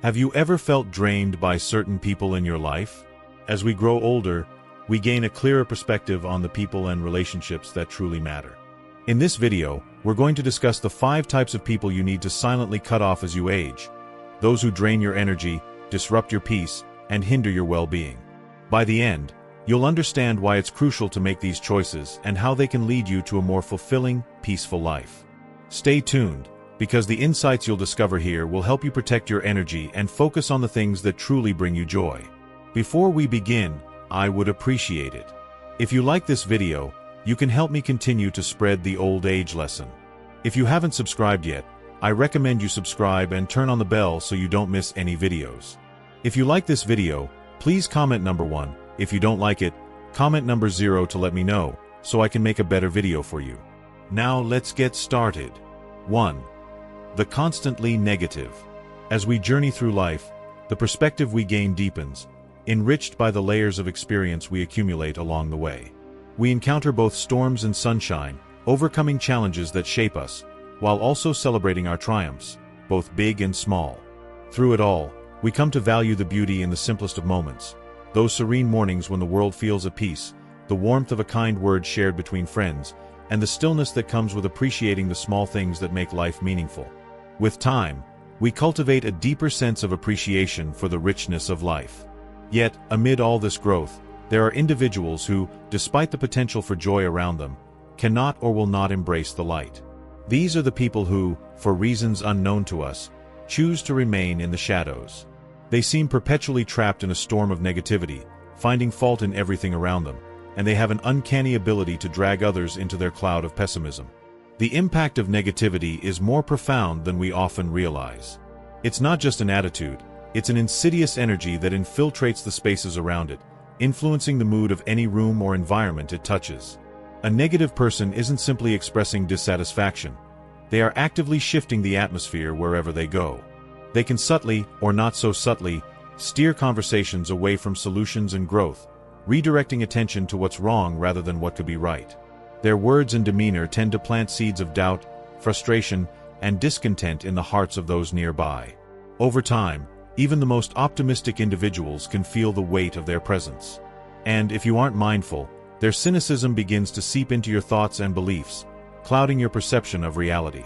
Have you ever felt drained by certain people in your life? As we grow older, we gain a clearer perspective on the people and relationships that truly matter. In this video, we're going to discuss the 5 types of people you need to silently cut off as you age. Those who drain your energy, disrupt your peace, and hinder your well-being. By the end, you'll understand why it's crucial to make these choices and how they can lead you to a more fulfilling, peaceful life. Stay tuned, because the insights you'll discover here will help you protect your energy and focus on the things that truly bring you joy. Before we begin, I would appreciate it if you like this video. You can help me continue to spread the old age lesson. If you haven't subscribed yet, I recommend you subscribe and turn on the bell so you don't miss any videos. If you like this video, please comment number 1. If you don't like it, comment number 0 to let me know, so I can make a better video for you. Now let's get started. 1. The constantly negative. As we journey through life, the perspective we gain deepens, enriched by the layers of experience we accumulate along the way. We encounter both storms and sunshine, overcoming challenges that shape us, while also celebrating our triumphs, both big and small. Through it all, we come to value the beauty in the simplest of moments. Those serene mornings when the world feels at peace, the warmth of a kind word shared between friends, and the stillness that comes with appreciating the small things that make life meaningful. With time, we cultivate a deeper sense of appreciation for the richness of life. Yet, amid all this growth, there are individuals who, despite the potential for joy around them, cannot or will not embrace the light. These are the people who, for reasons unknown to us, choose to remain in the shadows. They seem perpetually trapped in a storm of negativity, finding fault in everything around them, and they have an uncanny ability to drag others into their cloud of pessimism. The impact of negativity is more profound than we often realize. It's not just an attitude, it's an insidious energy that infiltrates the spaces around it, influencing the mood of any room or environment it touches. A negative person isn't simply expressing dissatisfaction. They are actively shifting the atmosphere wherever they go. They can subtly, or not so subtly, steer conversations away from solutions and growth, redirecting attention to what's wrong rather than what could be right. Their words and demeanor tend to plant seeds of doubt, frustration, and discontent in the hearts of those nearby. Over time, even the most optimistic individuals can feel the weight of their presence. And if you aren't mindful, their cynicism begins to seep into your thoughts and beliefs, clouding your perception of reality.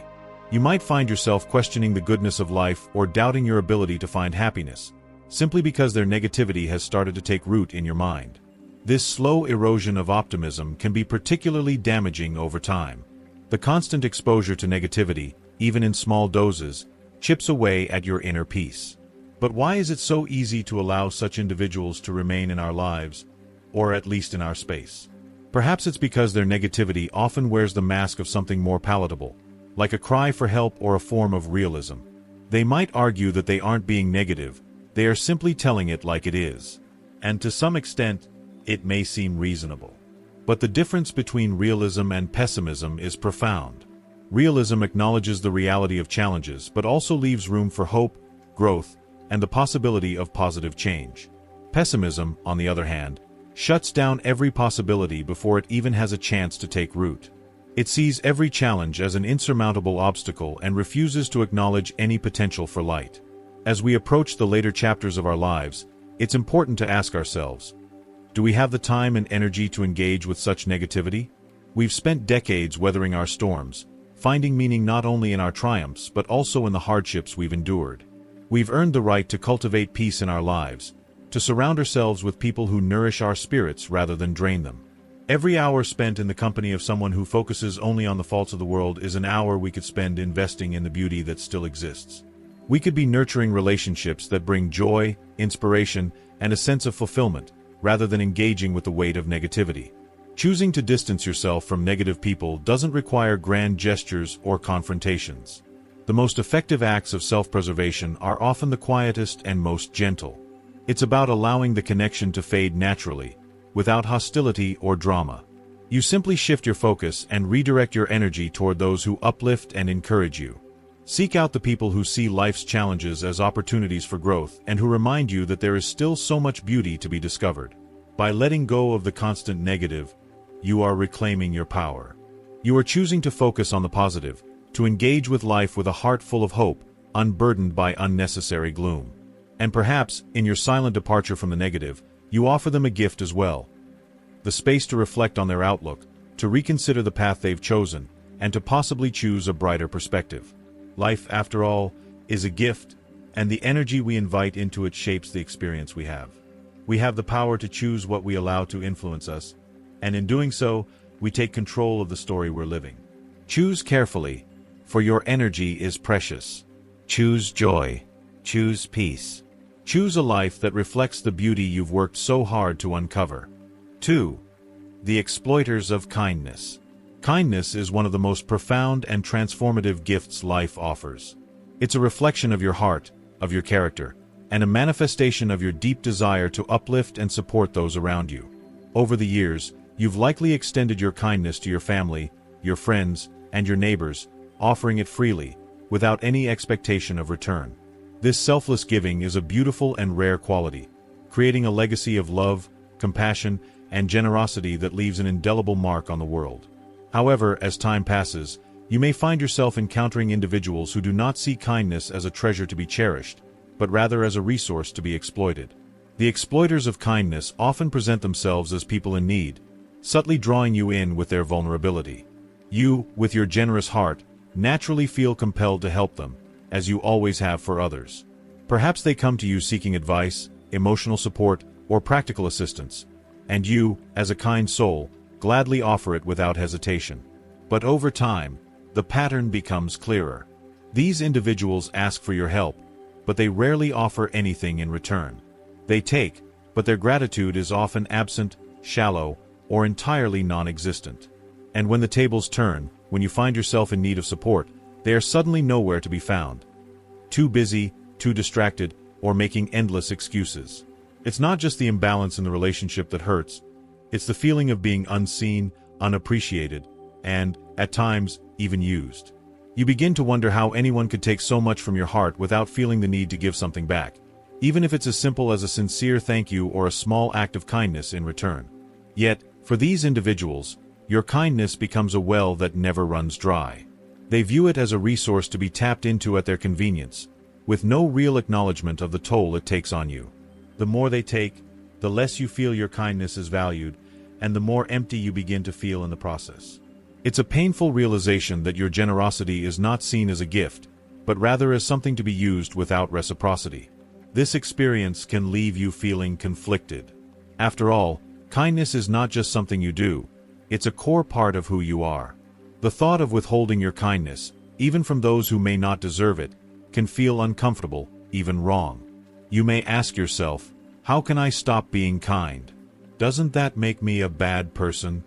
You might find yourself questioning the goodness of life or doubting your ability to find happiness, simply because their negativity has started to take root in your mind. This slow erosion of optimism can be particularly damaging over time. The constant exposure to negativity, even in small doses, chips away at your inner peace. But why is it so easy to allow such individuals to remain in our lives, or at least in our space? Perhaps it's because their negativity often wears the mask of something more palatable, like a cry for help or a form of realism. They might argue that they aren't being negative, they are simply telling it like it is. And to some extent, it may seem reasonable. But the difference between realism and pessimism is profound. Realism acknowledges the reality of challenges but also leaves room for hope, growth, and the possibility of positive change. Pessimism, on the other hand, shuts down every possibility before it even has a chance to take root. It sees every challenge as an insurmountable obstacle and refuses to acknowledge any potential for light. As we approach the later chapters of our lives, it's important to ask ourselves, do we have the time and energy to engage with such negativity? We've spent decades weathering our storms, finding meaning not only in our triumphs but also in the hardships we've endured. We've earned the right to cultivate peace in our lives, to surround ourselves with people who nourish our spirits rather than drain them. Every hour spent in the company of someone who focuses only on the faults of the world is an hour we could spend investing in the beauty that still exists. We could be nurturing relationships that bring joy, inspiration, and a sense of fulfillment, rather than engaging with the weight of negativity. Choosing to distance yourself from negative people doesn't require grand gestures or confrontations. The most effective acts of self-preservation are often the quietest and most gentle. It's about allowing the connection to fade naturally, without hostility or drama. You simply shift your focus and redirect your energy toward those who uplift and encourage you. Seek out the people who see life's challenges as opportunities for growth and who remind you that there is still so much beauty to be discovered. By letting go of the constant negative, you are reclaiming your power. You are choosing to focus on the positive, to engage with life with a heart full of hope, unburdened by unnecessary gloom. And perhaps, in your silent departure from the negative, you offer them a gift as well. The space to reflect on their outlook, to reconsider the path they've chosen, and to possibly choose a brighter perspective. Life, after all, is a gift, and the energy we invite into it shapes the experience we have. We have the power to choose what we allow to influence us, and in doing so, we take control of the story we're living. Choose carefully, for your energy is precious. Choose joy. Choose peace. Choose a life that reflects the beauty you've worked so hard to uncover. 2. The exploiters of kindness. Kindness is one of the most profound and transformative gifts life offers. It's a reflection of your heart, of your character, and a manifestation of your deep desire to uplift and support those around you. Over the years, you've likely extended your kindness to your family, your friends, and your neighbors, offering it freely, without any expectation of return. This selfless giving is a beautiful and rare quality, creating a legacy of love, compassion, and generosity that leaves an indelible mark on the world. However, as time passes, you may find yourself encountering individuals who do not see kindness as a treasure to be cherished, but rather as a resource to be exploited. The exploiters of kindness often present themselves as people in need, subtly drawing you in with their vulnerability. You, with your generous heart, naturally feel compelled to help them, as you always have for others. Perhaps they come to you seeking advice, emotional support, or practical assistance, and you, as a kind soul, gladly offer it without hesitation. But over time, the pattern becomes clearer. These individuals ask for your help, but they rarely offer anything in return. They take, but their gratitude is often absent, shallow, or entirely non-existent. And when the tables turn, when you find yourself in need of support, they are suddenly nowhere to be found. Too busy, too distracted, or making endless excuses. It's not just the imbalance in the relationship that hurts, it's the feeling of being unseen, unappreciated, and, at times, even used. You begin to wonder how anyone could take so much from your heart without feeling the need to give something back, even if it's as simple as a sincere thank you or a small act of kindness in return. Yet, for these individuals, your kindness becomes a well that never runs dry. They view it as a resource to be tapped into at their convenience, with no real acknowledgement of the toll it takes on you. The more they take, the less you feel your kindness is valued, and the more empty you begin to feel in the process. It's a painful realization that your generosity is not seen as a gift, but rather as something to be used without reciprocity. This experience can leave you feeling conflicted. After all, kindness is not just something you do, it's a core part of who you are. The thought of withholding your kindness, even from those who may not deserve it, can feel uncomfortable, even wrong. You may ask yourself, how can I stop being kind? Doesn't that make me a bad person?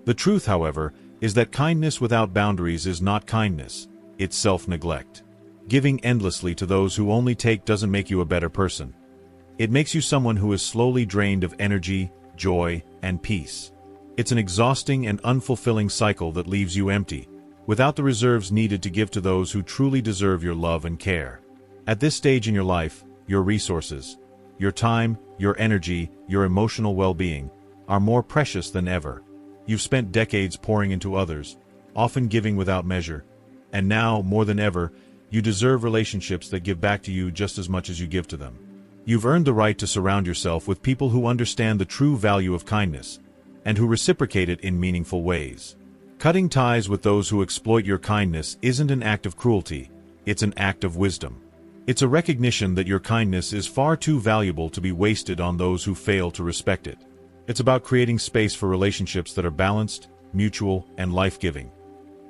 The truth, however, is that kindness without boundaries is not kindness, it's self-neglect. Giving endlessly to those who only take doesn't make you a better person. It makes you someone who is slowly drained of energy, joy, and peace. It's an exhausting and unfulfilling cycle that leaves you empty, without the reserves needed to give to those who truly deserve your love and care. At this stage in your life, your resources, your time, your energy, your emotional well-being, are more precious than ever. You've spent decades pouring into others, often giving without measure, and now, more than ever, you deserve relationships that give back to you just as much as you give to them. You've earned the right to surround yourself with people who understand the true value of kindness, and who reciprocate it in meaningful ways. Cutting ties with those who exploit your kindness isn't an act of cruelty, it's an act of wisdom. It's a recognition that your kindness is far too valuable to be wasted on those who fail to respect it. It's about creating space for relationships that are balanced, mutual, and life-giving.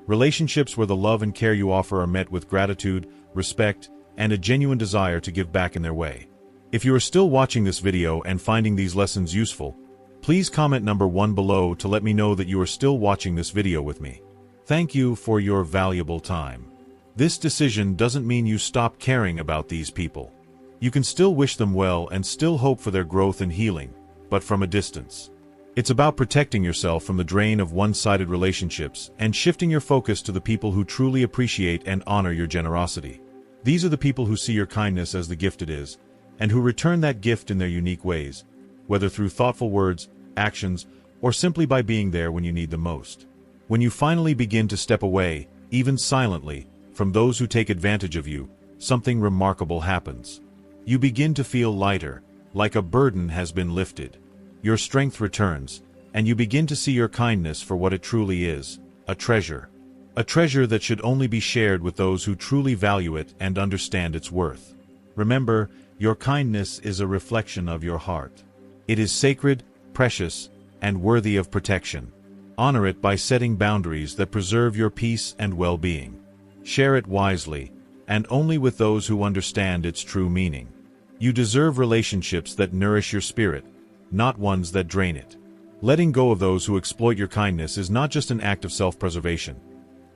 Relationships where the love and care you offer are met with gratitude, respect, and a genuine desire to give back in their way. If you are still watching this video and finding these lessons useful, please comment number 1 below to let me know that you are still watching this video with me. Thank you for your valuable time. This decision doesn't mean you stop caring about these people. You can still wish them well and still hope for their growth and healing, but from a distance. It's about protecting yourself from the drain of one-sided relationships and shifting your focus to the people who truly appreciate and honor your generosity. These are the people who see your kindness as the gift it is, and who return that gift in their unique ways, whether through thoughtful words, actions, or simply by being there when you need them most. When you finally begin to step away, even silently, from those who take advantage of you, something remarkable happens. You begin to feel lighter, like a burden has been lifted. Your strength returns, and you begin to see your kindness for what it truly is, a treasure. A treasure that should only be shared with those who truly value it and understand its worth. Remember, your kindness is a reflection of your heart. It is sacred, precious, and worthy of protection. Honor it by setting boundaries that preserve your peace and well-being. Share it wisely, and only with those who understand its true meaning. You deserve relationships that nourish your spirit, not ones that drain it. Letting go of those who exploit your kindness is not just an act of self-preservation.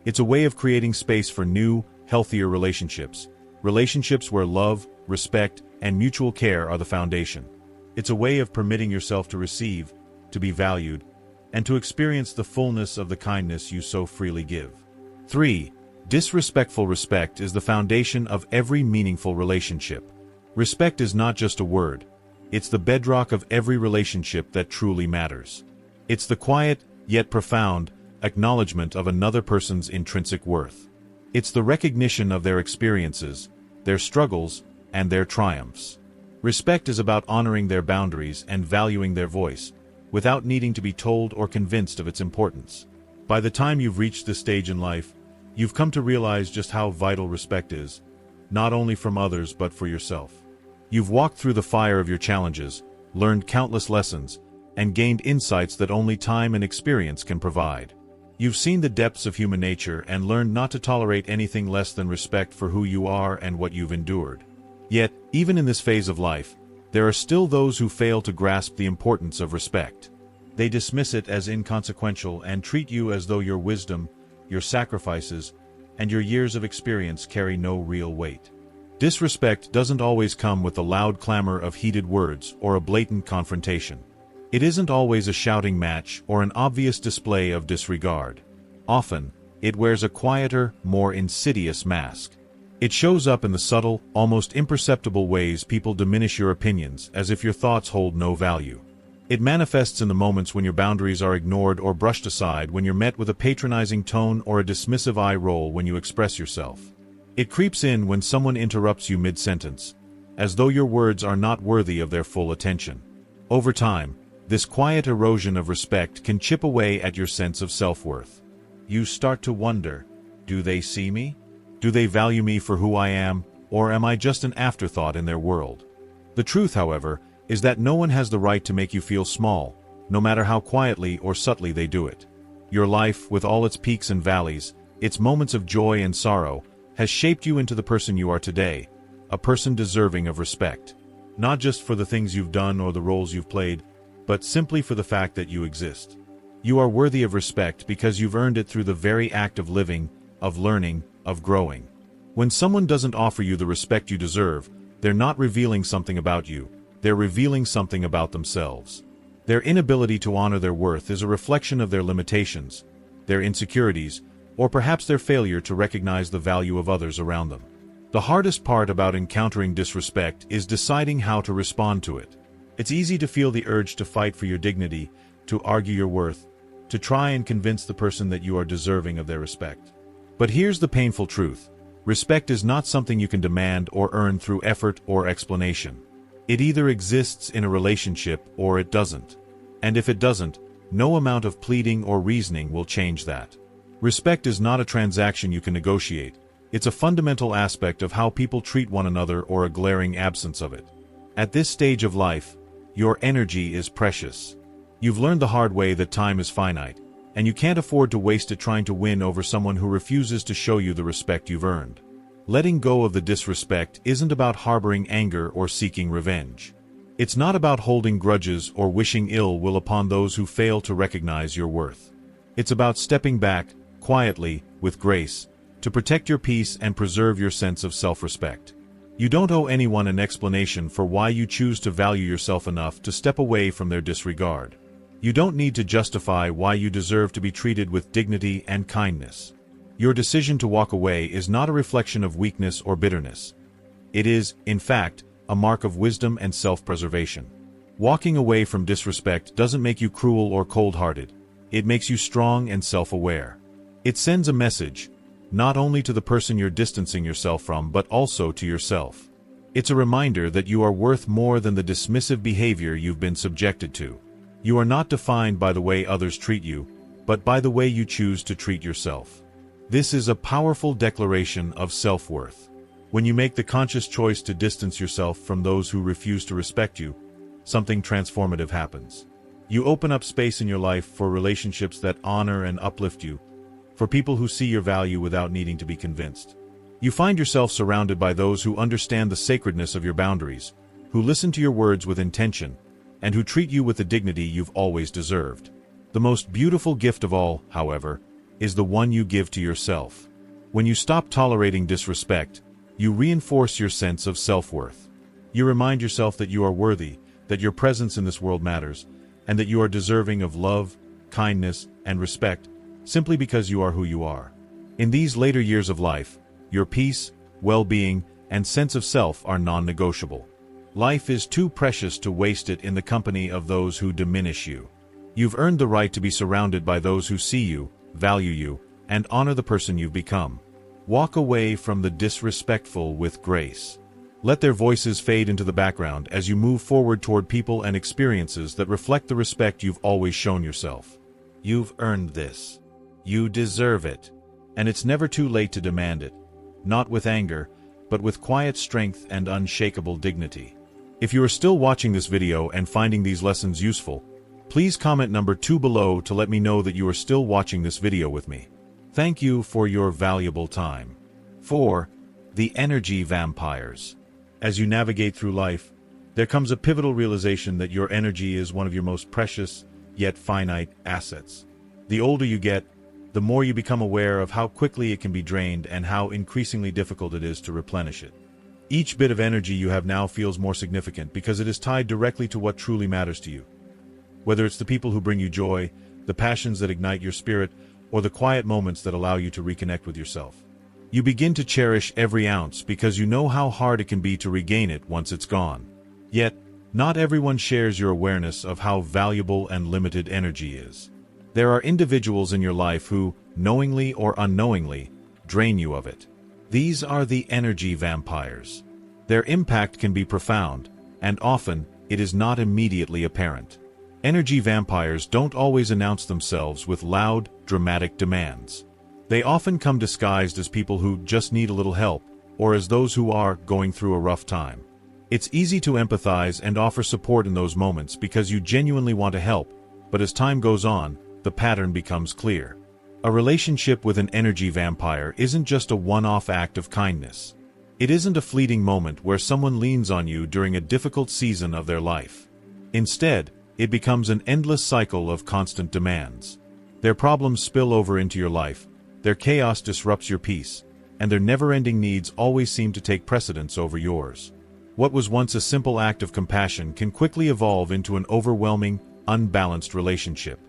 It's a way of creating space for new, healthier relationships. Relationships where love, respect, and mutual care are the foundation. It's a way of permitting yourself to receive, to be valued, and to experience the fullness of the kindness you so freely give. 3. Disrespectful respect is the foundation of every meaningful relationship. Respect is not just a word. It's the bedrock of every relationship that truly matters. It's the quiet, yet profound, acknowledgement of another person's intrinsic worth. It's the recognition of their experiences, their struggles, and their triumphs. Respect is about honoring their boundaries and valuing their voice, without needing to be told or convinced of its importance. By the time you've reached this stage in life, you've come to realize just how vital respect is, not only from others but for yourself. You've walked through the fire of your challenges, learned countless lessons, and gained insights that only time and experience can provide. You've seen the depths of human nature and learned not to tolerate anything less than respect for who you are and what you've endured. Yet, even in this phase of life, there are still those who fail to grasp the importance of respect. They dismiss it as inconsequential and treat you as though your wisdom, your sacrifices, and your years of experience carry no real weight. Disrespect doesn't always come with the loud clamor of heated words or a blatant confrontation. It isn't always a shouting match or an obvious display of disregard. Often, it wears a quieter, more insidious mask. It shows up in the subtle, almost imperceptible ways people diminish your opinions as if your thoughts hold no value. It manifests in the moments when your boundaries are ignored or brushed aside, when you're met with a patronizing tone or a dismissive eye roll when you express yourself. It creeps in when someone interrupts you mid-sentence, as though your words are not worthy of their full attention. Over time, this quiet erosion of respect can chip away at your sense of self-worth. You start to wonder, do they see me? Do they value me for who I am, or am I just an afterthought in their world? The truth, however, is that no one has the right to make you feel small, no matter how quietly or subtly they do it. Your life, with all its peaks and valleys, its moments of joy and sorrow, has shaped you into the person you are today, a person deserving of respect. Not just for the things you've done or the roles you've played, but simply for the fact that you exist. You are worthy of respect because you've earned it through the very act of living, of learning, of growing. When someone doesn't offer you the respect you deserve, they're not revealing something about you, they're revealing something about themselves. Their inability to honor their worth is a reflection of their limitations, their insecurities, or perhaps their failure to recognize the value of others around them. The hardest part about encountering disrespect is deciding how to respond to it. It's easy to feel the urge to fight for your dignity, to argue your worth, to try and convince the person that you are deserving of their respect. But here's the painful truth. Respect is not something you can demand or earn through effort or explanation. It either exists in a relationship or it doesn't. And if it doesn't, no amount of pleading or reasoning will change that. Respect is not a transaction you can negotiate. It's a fundamental aspect of how people treat one another or a glaring absence of it. At this stage of life, your energy is precious. You've learned the hard way that time is finite, and you can't afford to waste it trying to win over someone who refuses to show you the respect you've earned. Letting go of the disrespect isn't about harboring anger or seeking revenge. It's not about holding grudges or wishing ill will upon those who fail to recognize your worth. It's about stepping back, quietly, with grace, to protect your peace and preserve your sense of self-respect. You don't owe anyone an explanation for why you choose to value yourself enough to step away from their disregard. You don't need to justify why you deserve to be treated with dignity and kindness. Your decision to walk away is not a reflection of weakness or bitterness. It is, in fact, a mark of wisdom and self-preservation. Walking away from disrespect doesn't make you cruel or cold-hearted. It makes you strong and self-aware. It sends a message, not only to the person you're distancing yourself from but also to yourself. It's a reminder that you are worth more than the dismissive behavior you've been subjected to. You are not defined by the way others treat you, but by the way you choose to treat yourself. This is a powerful declaration of self-worth. When you make the conscious choice to distance yourself from those who refuse to respect you, something transformative happens. You open up space in your life for relationships that honor and uplift you, for people who see your value without needing to be convinced. You find yourself surrounded by those who understand the sacredness of your boundaries, who listen to your words with intention, and who treat you with the dignity you've always deserved. The most beautiful gift of all, however, is the one you give to yourself. When you stop tolerating disrespect, you reinforce your sense of self-worth. You remind yourself that you are worthy, that your presence in this world matters, and that you are deserving of love, kindness, and respect, simply because you are who you are. In these later years of life, your peace, well-being, and sense of self are non-negotiable. Life is too precious to waste it in the company of those who diminish you. You've earned the right to be surrounded by those who see you, value you, and honor the person you've become. Walk away from the disrespectful with grace. Let their voices fade into the background as you move forward toward people and experiences that reflect the respect you've always shown yourself. You've earned this. You deserve it. And it's never too late to demand it. Not with anger, but with quiet strength and unshakable dignity. If you are still watching this video and finding these lessons useful, please comment number 2 below to let me know that you are still watching this video with me. Thank you for your valuable time. 4. The energy vampires. As you navigate through life, there comes a pivotal realization that your energy is one of your most precious, yet finite, assets. The older you get, the more you become aware of how quickly it can be drained and how increasingly difficult it is to replenish it. Each bit of energy you have now feels more significant because it is tied directly to what truly matters to you. Whether it's the people who bring you joy, the passions that ignite your spirit, or the quiet moments that allow you to reconnect with yourself. You begin to cherish every ounce because you know how hard it can be to regain it once it's gone. Yet, not everyone shares your awareness of how valuable and limited energy is. There are individuals in your life who, knowingly or unknowingly, drain you of it. These are the energy vampires. Their impact can be profound, and often, it is not immediately apparent. Energy vampires don't always announce themselves with loud, dramatic demands. They often come disguised as people who just need a little help, or as those who are going through a rough time. It's easy to empathize and offer support in those moments because you genuinely want to help, but as time goes on, the pattern becomes clear. A relationship with an energy vampire isn't just a one-off act of kindness. It isn't a fleeting moment where someone leans on you during a difficult season of their life. Instead, it becomes an endless cycle of constant demands. Their problems spill over into your life, their chaos disrupts your peace, and their never-ending needs always seem to take precedence over yours. What was once a simple act of compassion can quickly evolve into an overwhelming, unbalanced relationship.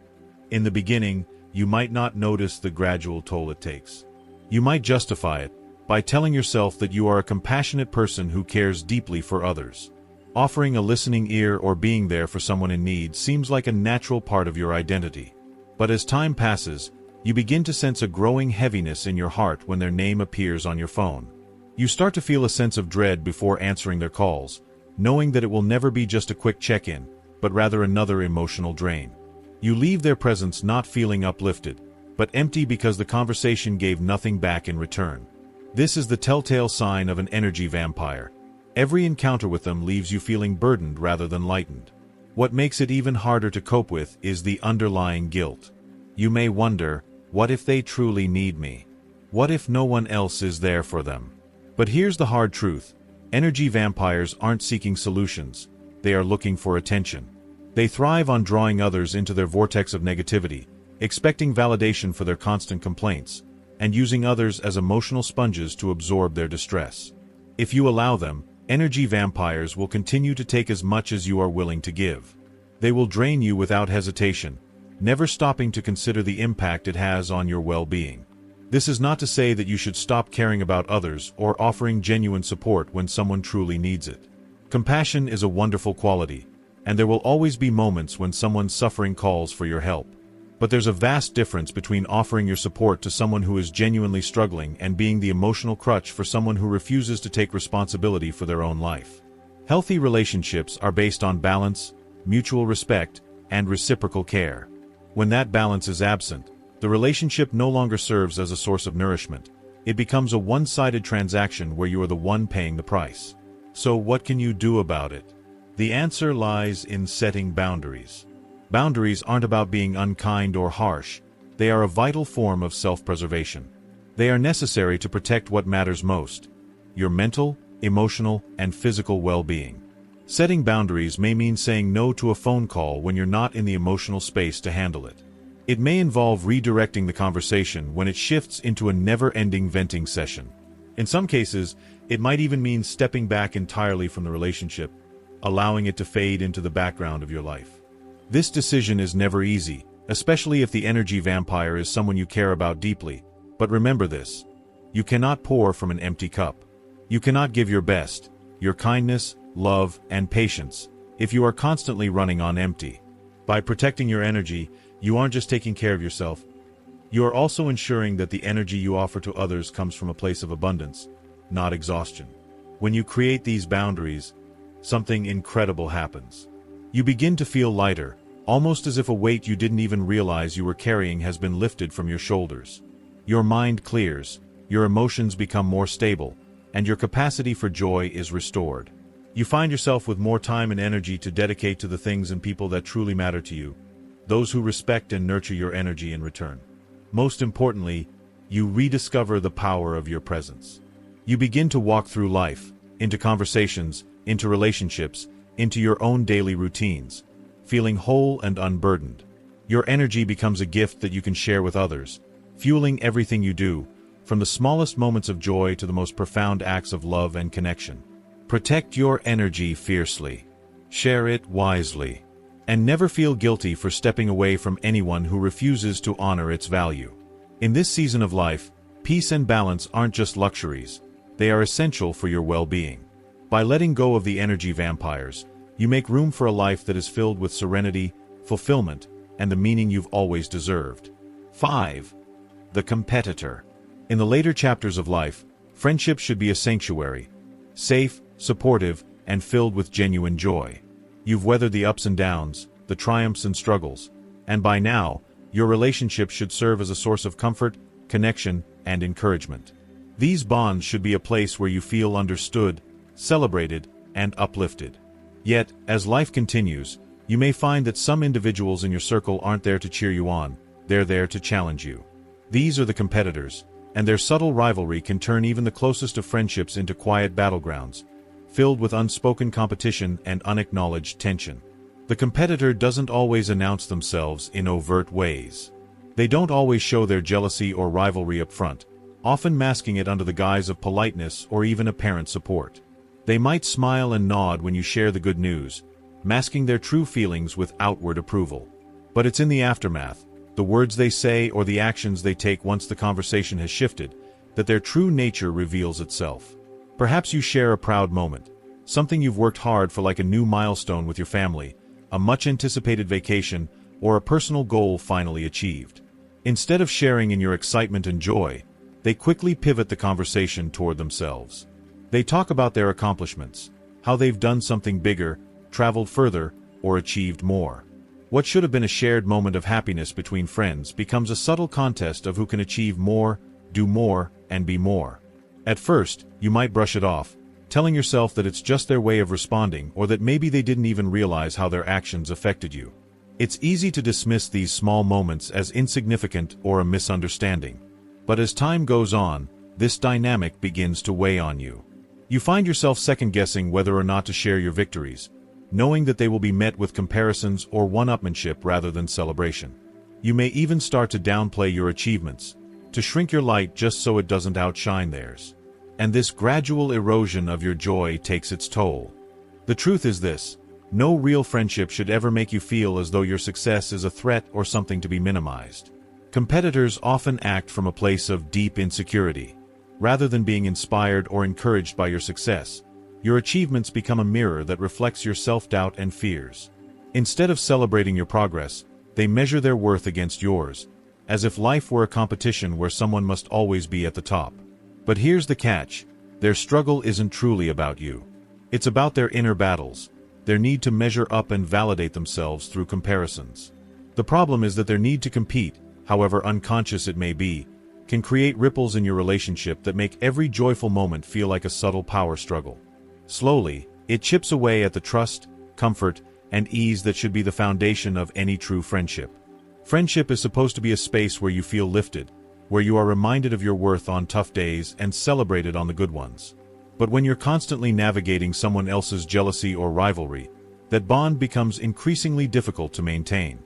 In the beginning, you might not notice the gradual toll it takes. You might justify it by telling yourself that you are a compassionate person who cares deeply for others. Offering a listening ear or being there for someone in need seems like a natural part of your identity. But as time passes, you begin to sense a growing heaviness in your heart when their name appears on your phone. You start to feel a sense of dread before answering their calls, knowing that it will never be just a quick check-in, but rather another emotional drain. You leave their presence not feeling uplifted, but empty because the conversation gave nothing back in return. This is the telltale sign of an energy vampire. Every encounter with them leaves you feeling burdened rather than lightened. What makes it even harder to cope with is the underlying guilt. You may wonder, what if they truly need me? What if no one else is there for them? But here's the hard truth. Energy vampires aren't seeking solutions. They are looking for attention. They thrive on drawing others into their vortex of negativity, expecting validation for their constant complaints, and using others as emotional sponges to absorb their distress. If you allow them, energy vampires will continue to take as much as you are willing to give. They will drain you without hesitation, never stopping to consider the impact it has on your well-being. This is not to say that you should stop caring about others or offering genuine support when someone truly needs it. Compassion is a wonderful quality, and there will always be moments when someone suffering calls for your help. But there's a vast difference between offering your support to someone who is genuinely struggling and being the emotional crutch for someone who refuses to take responsibility for their own life. Healthy relationships are based on balance, mutual respect, and reciprocal care. When that balance is absent, the relationship no longer serves as a source of nourishment. It becomes a one-sided transaction where you are the one paying the price. So what can you do about it? The answer lies in setting boundaries. Boundaries aren't about being unkind or harsh. They are a vital form of self-preservation. They are necessary to protect what matters most: your mental, emotional, and physical well-being. Setting boundaries may mean saying no to a phone call when you're not in the emotional space to handle it. It may involve redirecting the conversation when it shifts into a never-ending venting session. In some cases, it might even mean stepping back entirely from the relationship, allowing it to fade into the background of your life. This decision is never easy, especially if the energy vampire is someone you care about deeply. But remember this: you cannot pour from an empty cup. You cannot give your best, your kindness, love, and patience, if you are constantly running on empty. By protecting your energy, you aren't just taking care of yourself. You are also ensuring that the energy you offer to others comes from a place of abundance, not exhaustion. When you create these boundaries, something incredible happens. You begin to feel lighter, almost as if a weight you didn't even realize you were carrying has been lifted from your shoulders. Your mind clears, your emotions become more stable, and your capacity for joy is restored. You find yourself with more time and energy to dedicate to the things and people that truly matter to you, those who respect and nurture your energy in return. Most importantly, you rediscover the power of your presence. You begin to walk through life, into conversations, into relationships, into your own daily routines, feeling whole and unburdened. Your energy becomes a gift that you can share with others, fueling everything you do, from the smallest moments of joy to the most profound acts of love and connection. Protect your energy fiercely. Share it wisely. And never feel guilty for stepping away from anyone who refuses to honor its value. In this season of life, peace and balance aren't just luxuries. They are essential for your well-being. By letting go of the energy vampires, you make room for a life that is filled with serenity, fulfillment, and the meaning you've always deserved. 5. The competitor. In the later chapters of life, friendship should be a sanctuary, safe, supportive, and filled with genuine joy. You've weathered the ups and downs, the triumphs and struggles, and by now, your relationship should serve as a source of comfort, connection, and encouragement. These bonds should be a place where you feel understood, celebrated, and uplifted. Yet, as life continues, you may find that some individuals in your circle aren't there to cheer you on, they're there to challenge you. These are the competitors, and their subtle rivalry can turn even the closest of friendships into quiet battlegrounds, filled with unspoken competition and unacknowledged tension. The competitor doesn't always announce themselves in overt ways. They don't always show their jealousy or rivalry up front, often masking it under the guise of politeness or even apparent support. They might smile and nod when you share the good news, masking their true feelings with outward approval. But it's in the aftermath, the words they say or the actions they take once the conversation has shifted, that their true nature reveals itself. Perhaps you share a proud moment, something you've worked hard for, like a new milestone with your family, a much-anticipated vacation, or a personal goal finally achieved. Instead of sharing in your excitement and joy, they quickly pivot the conversation toward themselves. They talk about their accomplishments, how they've done something bigger, traveled further, or achieved more. What should have been a shared moment of happiness between friends becomes a subtle contest of who can achieve more, do more, and be more. At first, you might brush it off, telling yourself that it's just their way of responding or that maybe they didn't even realize how their actions affected you. It's easy to dismiss these small moments as insignificant or a misunderstanding. But as time goes on, this dynamic begins to weigh on you. You find yourself second-guessing whether or not to share your victories, knowing that they will be met with comparisons or one-upmanship rather than celebration. You may even start to downplay your achievements, to shrink your light just so it doesn't outshine theirs. And this gradual erosion of your joy takes its toll. The truth is this: no real friendship should ever make you feel as though your success is a threat or something to be minimized. Competitors often act from a place of deep insecurity. Rather than being inspired or encouraged by your success, your achievements become a mirror that reflects your self-doubt and fears. Instead of celebrating your progress, They measure their worth against yours, as if life were a competition where someone must always be at the top. But here's the catch: their struggle isn't truly about you. It's about their inner battles, their need to measure up and validate themselves through comparisons. The problem is that their need to compete, however unconscious it may be, can create ripples in your relationship that make every joyful moment feel like a subtle power struggle. Slowly, it chips away at the trust, comfort, and ease that should be the foundation of any true friendship. Friendship is supposed to be a space where you feel lifted, where you are reminded of your worth on tough days and celebrated on the good ones. But when you're constantly navigating someone else's jealousy or rivalry, that bond becomes increasingly difficult to maintain.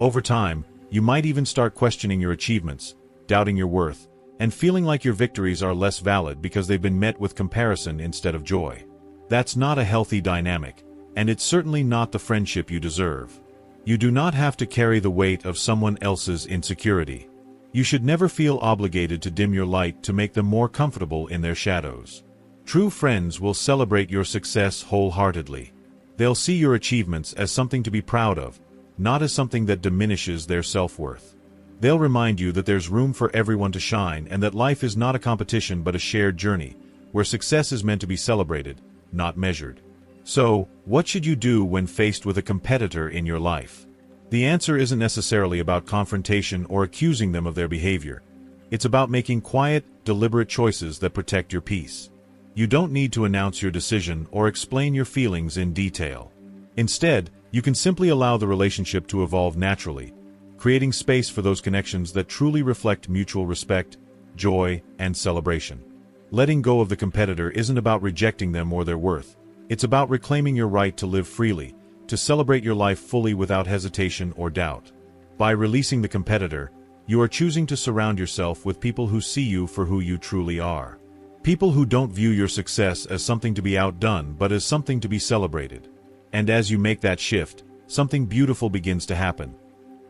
Over time, you might even start questioning your achievements, doubting your worth, and feeling like your victories are less valid because they've been met with comparison instead of joy. That's not a healthy dynamic, and it's certainly not the friendship you deserve. You do not have to carry the weight of someone else's insecurity. You should never feel obligated to dim your light to make them more comfortable in their shadows. True friends will celebrate your success wholeheartedly. They'll see your achievements as something to be proud of, not as something that diminishes their self-worth. They'll remind you that there's room for everyone to shine and that life is not a competition but a shared journey, where success is meant to be celebrated, not measured. So, what should you do when faced with a competitor in your life? The answer isn't necessarily about confrontation or accusing them of their behavior. It's about making quiet, deliberate choices that protect your peace. You don't need to announce your decision or explain your feelings in detail. Instead, you can simply allow the relationship to evolve naturally, creating space for those connections that truly reflect mutual respect, joy, and celebration. Letting go of the competitor isn't about rejecting them or their worth. It's about reclaiming your right to live freely, to celebrate your life fully without hesitation or doubt. By releasing the competitor, you are choosing to surround yourself with people who see you for who you truly are. People who don't view your success as something to be outdone but as something to be celebrated. And as you make that shift, something beautiful begins to happen.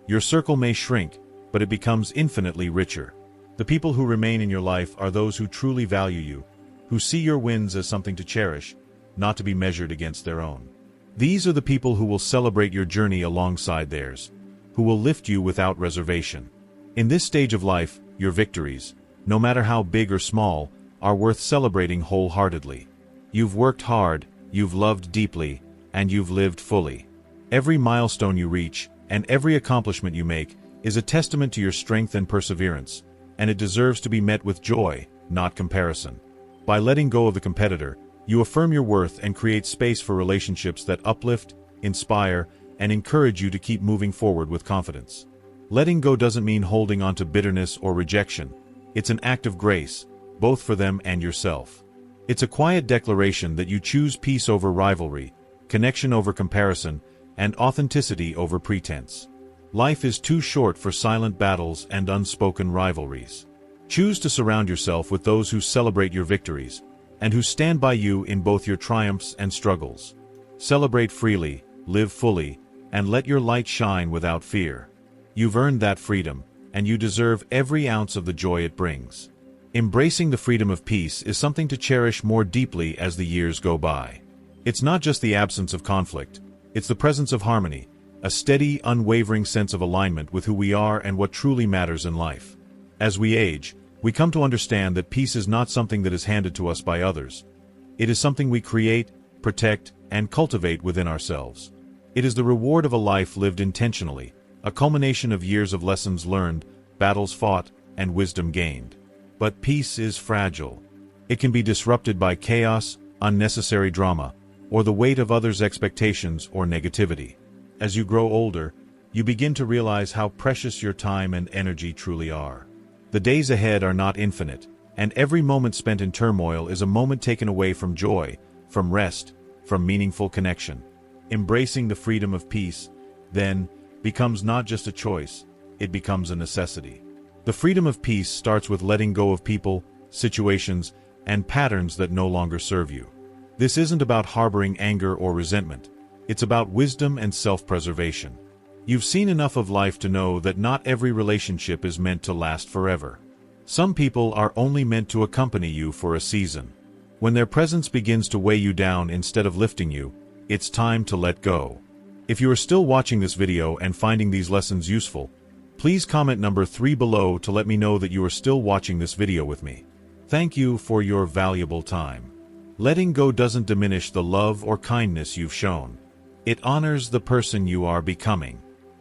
Your circle may shrink, but it becomes infinitely richer. The people who remain in your life are those who truly value you, who see your wins as something to cherish, not to be measured against their own. These are the people who will celebrate your journey alongside theirs, who will lift you without reservation. In this stage of life, your victories, no matter how big or small, are worth celebrating wholeheartedly. You've worked hard, you've loved deeply, and you've lived fully. Every milestone you reach, and every accomplishment you make, is a testament to your strength and perseverance, and it deserves to be met with joy, not comparison. By letting go of the competitor, you affirm your worth and create space for relationships that uplift, inspire, and encourage you to keep moving forward with confidence. Letting go doesn't mean holding on to bitterness or rejection. It's an act of grace, both for them and yourself. It's a quiet declaration that you choose peace over rivalry, connection over comparison, and authenticity over pretense. Life is too short for silent battles and unspoken rivalries. Choose to surround yourself with those who celebrate your victories, and who stand by you in both your triumphs and struggles. Celebrate freely, live fully, and let your light shine without fear. You've earned that freedom, and you deserve every ounce of the joy it brings. Embracing the freedom of peace is something to cherish more deeply as the years go by. It's not just the absence of conflict, it's the presence of harmony, a steady, unwavering sense of alignment with who we are and what truly matters in life. As we age, we come to understand that peace is not something that is handed to us by others. It is something we create, protect, and cultivate within ourselves. It is the reward of a life lived intentionally, a culmination of years of lessons learned, battles fought, and wisdom gained. But peace is fragile. It can be disrupted by chaos, unnecessary drama, or the weight of others' expectations or negativity. As you grow older, you begin to realize how precious your time and energy truly are. The days ahead are not infinite, and every moment spent in turmoil is a moment taken away from joy, from rest, from meaningful connection. Embracing the freedom of peace, then, becomes not just a choice, it becomes a necessity. The freedom of peace starts with letting go of people, situations, and patterns that no longer serve you. This isn't about harboring anger or resentment. It's about wisdom and self-preservation. You've seen enough of life to know that not every relationship is meant to last forever. Some people are only meant to accompany you for a season. When their presence begins to weigh you down instead of lifting you, it's time to let go. If you are still watching this video and finding these lessons useful, please comment number 3 below to let me know that you are still watching this video with me. Thank you for your valuable time. Letting go doesn't diminish the love or kindness you've shown. It honors the person you are becoming.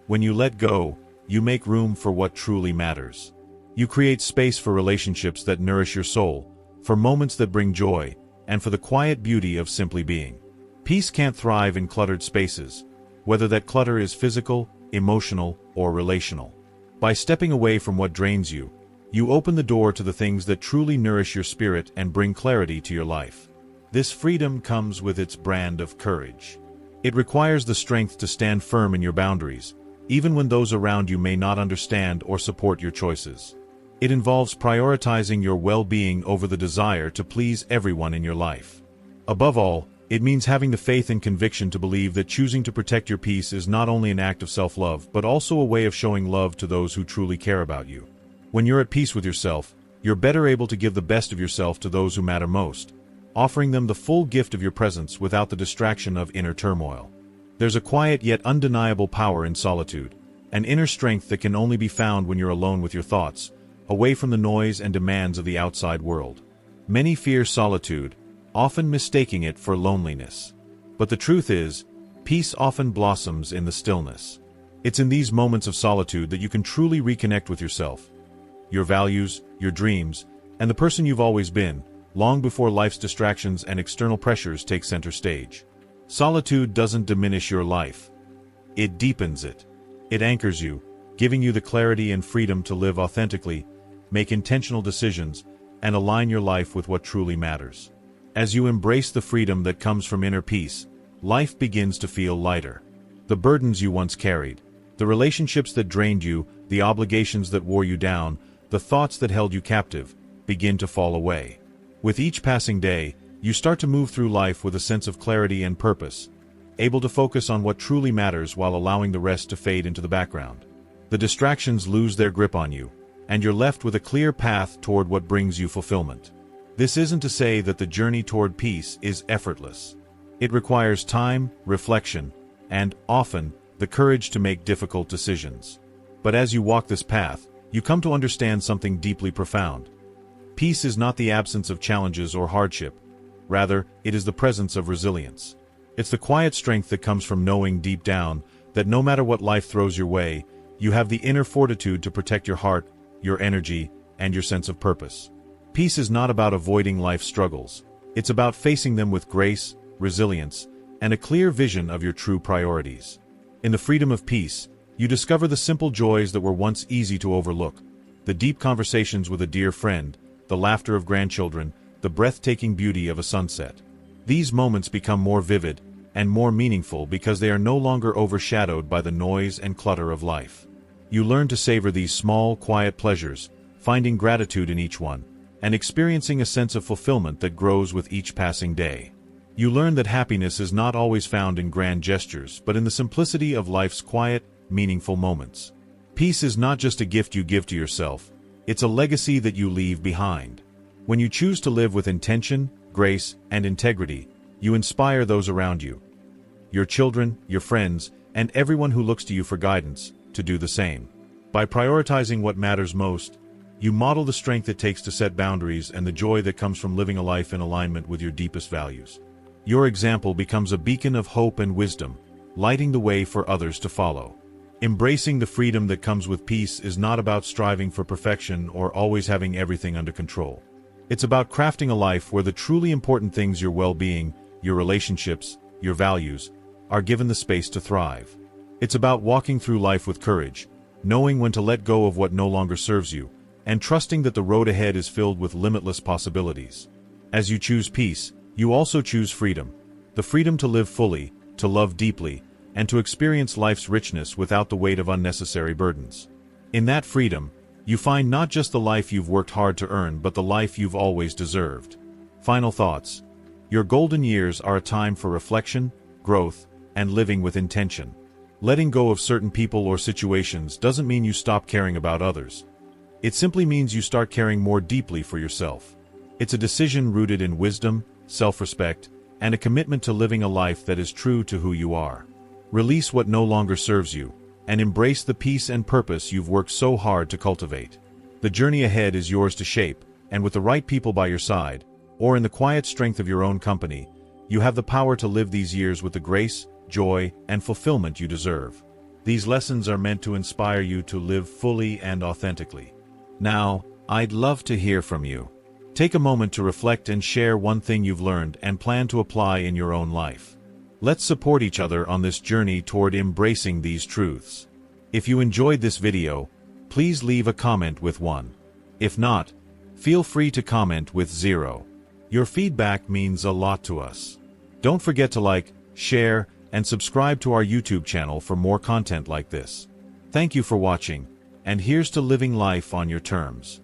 When you let go, you make room for what truly matters. You create space for relationships that nourish your soul, for moments that bring joy, and for the quiet beauty of simply being. Peace can't thrive in cluttered spaces, whether that clutter is physical, emotional, or relational. By stepping away from what drains you, you open the door to the things that truly nourish your spirit and bring clarity to your life. This freedom comes with its brand of courage. It requires the strength to stand firm in your boundaries, even when those around you may not understand or support your choices. It involves prioritizing your well-being over the desire to please everyone in your life. Above all, it means having the faith and conviction to believe that choosing to protect your peace is not only an act of self-love, but also a way of showing love to those who truly care about you. When you're at peace with yourself, you're better able to give the best of yourself to those who matter most, offering them the full gift of your presence without the distraction of inner turmoil. There's a quiet yet undeniable power in solitude, an inner strength that can only be found when you're alone with your thoughts, away from the noise and demands of the outside world. Many fear solitude, often mistaking it for loneliness. But the truth is, peace often blossoms in the stillness. It's in these moments of solitude that you can truly reconnect with yourself, your values, your dreams, and the person you've always been, long before life's distractions and external pressures take center stage. Solitude doesn't diminish your life. It deepens it. It anchors you, giving you the clarity and freedom to live authentically, make intentional decisions, and align your life with what truly matters. As you embrace the freedom that comes from inner peace, life begins to feel lighter. The burdens you once carried, the relationships that drained you, the obligations that wore you down, the thoughts that held you captive, begin to fall away. With each passing day, you start to move through life with a sense of clarity and purpose, able to focus on what truly matters while allowing the rest to fade into the background. The distractions lose their grip on you, and you're left with a clear path toward what brings you fulfillment. This isn't to say that the journey toward peace is effortless. It requires time, reflection, and, often, the courage to make difficult decisions. But as you walk this path, you come to understand something deeply profound. Peace is not the absence of challenges or hardship. Rather, it is the presence of resilience. It's the quiet strength that comes from knowing deep down that no matter what life throws your way, you have the inner fortitude to protect your heart, your energy, and your sense of purpose. Peace is not about avoiding life's struggles. It's about facing them with grace, resilience, and a clear vision of your true priorities. In the freedom of peace, you discover the simple joys that were once easy to overlook, the deep conversations with a dear friend, the laughter of grandchildren, the breathtaking beauty of a sunset. These moments become more vivid and more meaningful because they are no longer overshadowed by the noise and clutter of life. You learn to savor these small, quiet pleasures, finding gratitude in each one, and experiencing a sense of fulfillment that grows with each passing day. You learn that happiness is not always found in grand gestures, but in the simplicity of life's quiet, meaningful moments. Peace is not just a gift you give to yourself, it's a legacy that you leave behind. When you choose to live with intention, grace, and integrity, you inspire those around you, your children, your friends, and everyone who looks to you for guidance, to do the same. By prioritizing what matters most, you model the strength it takes to set boundaries and the joy that comes from living a life in alignment with your deepest values. Your example becomes a beacon of hope and wisdom, lighting the way for others to follow. Embracing the freedom that comes with peace is not about striving for perfection or always having everything under control. It's about crafting a life where the truly important things, your well-being, your relationships, your values, are given the space to thrive. It's about walking through life with courage, knowing when to let go of what no longer serves you, and trusting that the road ahead is filled with limitless possibilities. As you choose peace, you also choose freedom. The freedom to live fully, to love deeply, and to experience life's richness without the weight of unnecessary burdens. In that freedom, you find not just the life you've worked hard to earn, but the life you've always deserved. Final thoughts. Your golden years are a time for reflection, growth, and living with intention. Letting go of certain people or situations doesn't mean you stop caring about others. It simply means you start caring more deeply for yourself. It's a decision rooted in wisdom, self-respect, and a commitment to living a life that is true to who you are. Release what no longer serves you, and embrace the peace and purpose you've worked so hard to cultivate. The journey ahead is yours to shape, and with the right people by your side, or in the quiet strength of your own company, you have the power to live these years with the grace, joy, and fulfillment you deserve. These lessons are meant to inspire you to live fully and authentically. Now, I'd love to hear from you. Take a moment to reflect and share one thing you've learned and plan to apply in your own life. Let's support each other on this journey toward embracing these truths. If you enjoyed this video, please leave a comment with 1. If not, feel free to comment with 0. Your feedback means a lot to us. Don't forget to like, share, and subscribe to our YouTube channel for more content like this. Thank you for watching, and here's to living life on your terms.